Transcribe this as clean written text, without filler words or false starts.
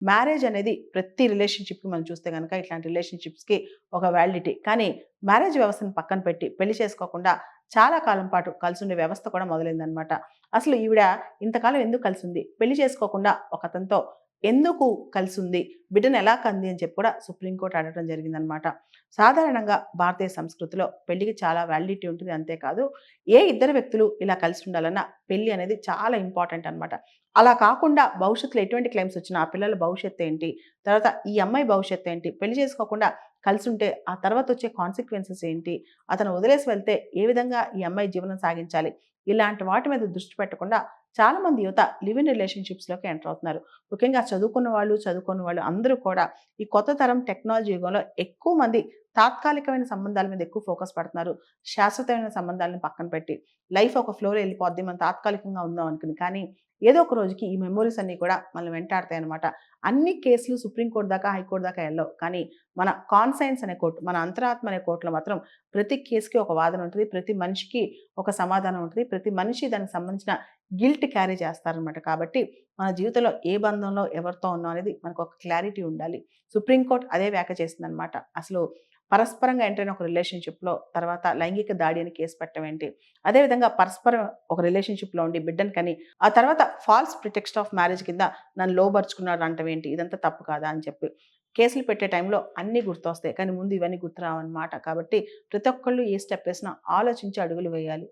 Marriage అనేది ప్రతి రిలేషన్‌షిప్‌కి మనం చూస్తే గనక ఇట్లాంటి రిలేషన్‌షిప్స్‌కి ఒక వ్యాలిడిటీ. కానీ మ్యారేజ్ వ్యవస్థను పక్కన పెట్టి పెళ్లి చేసుకోకుండా చాలా కాలం పాటు కలిసుండే వ్యవస్థ కూడా మొదలైందనమాట. అసలు ఈవిడ ఇంతకాలం ఎందుకు కలిసుంది? పెళ్లి చేసుకోకుండా ఒకతనితో ఎందుకు కలిసుంది? బిడ్డను ఎలా కంది అని చెప్పి కూడా సుప్రీంకోర్టు అడగడం జరిగిందనమాట. సాధారణంగా భారతీయ సంస్కృతిలో పెళ్లికి చాలా వ్యాలిడిటీ ఉంటుంది. అంతేకాదు ఏ ఇద్దరు వ్యక్తులు ఇలా కలిసి ఉండాలన్నా పెళ్లి అనేది చాలా ఇంపార్టెంట్ అనమాట. అలా కాకుండా భవిష్యత్తులో ఎటువంటి క్లెయిమ్స్ వచ్చినా ఆ పిల్లల భవిష్యత్తు ఏంటి? తర్వాత ఈ అమ్మాయి భవిష్యత్తు ఏంటి? పెళ్లి చేసుకోకుండా కలిసుంటే ఆ తర్వాత వచ్చే కాన్సిక్వెన్సెస్ ఏంటి? అతను వదిలేసి వెళ్తే ఏ విధంగా ఈ అమ్మాయి జీవనం సాగించాలి? ఇలాంటి వాటి మీద దృష్టి పెట్టకుండా చాలామంది యువత లివ్ ఇన్ రిలేషన్‌షిప్స్‌లోకి ఎంటర్ అవుతున్నారు. ముఖ్యంగా చదువుకున్న వాళ్ళు, చదువుకోని వాళ్ళు అందరూ కూడా ఈ కొత్త తరం టెక్నాలజీ యుగంలో ఎక్కువ మంది తాత్కాలికమైన సంబంధాల మీద ఎక్కువ ఫోకస్ పెడుతున్నారు. శాశ్వతమైన సంబంధాలను పక్కన పెట్టి లైఫ్ ఒక ఫ్లోలో వెళ్ళిపోద్ది. మనం తాత్కాలికంగా ఉందాం అనుకుని. కానీ ఏదో ఒక రోజుకి ఈ మెమోరీస్ అన్నీ కూడా మనల్ని వెంటాడతాయన్నమాట. అన్ని కేసులు సుప్రీం కోర్ట్ దాకా, హైకోర్ట్ దాకా ఎళ్ళవు. కానీ మన కాన్సైన్స్ అనే కోర్ట్, మన అంతరాత్మ అనే కోర్ట్‌లో మాత్రం ప్రతి కేస్‌కి ఒక వాదన ఉంటది. ప్రతి మనిషికి ఒక సమాధానం ఉంటది. ప్రతి మనిషి దానికి సంబంధించిన గిల్ట్ క్యారీ చేస్తారనమాట. కాబట్టి మన జీవితంలో ఏ బంధంలో ఎవరితో ఉన్నాం అనేది మనకు ఒక క్లారిటీ ఉండాలి. సుప్రీం కోర్ట్ అదే వ్యాఖ్య చేసిందనమాట. అసలు పరస్పరంగా ఎంటర్ అయిన ఒక రిలేషన్‌షిప్‌లో తర్వాత లైంగిక దాడి అని కేసు పెట్టడం ఏంటి? అదేవిధంగా పరస్పరం ఒక రిలేషన్‌షిప్‌లో ఉండి బిడ్డని కని, ఆ తర్వాత ఫాల్స్ ప్రిటెక్స్ట్ ఆఫ్ మ్యారేజ్ కింద నన్ను లోబరుచుకున్నాడు అనటం ఏంటి? ఇదంతా తప్పు కాదా? అని చెప్పి. కేసులు పెట్టే టైంలో అన్నీ గుర్తొస్తాయి. కానీ ముందు ఇవన్నీ గుర్తురావన్నమాట. కాబట్టి ప్రతి ఒక్కళ్ళు ఏ స్టెప్ వేసినా ఆలోచించి అడుగులు వేయాలి.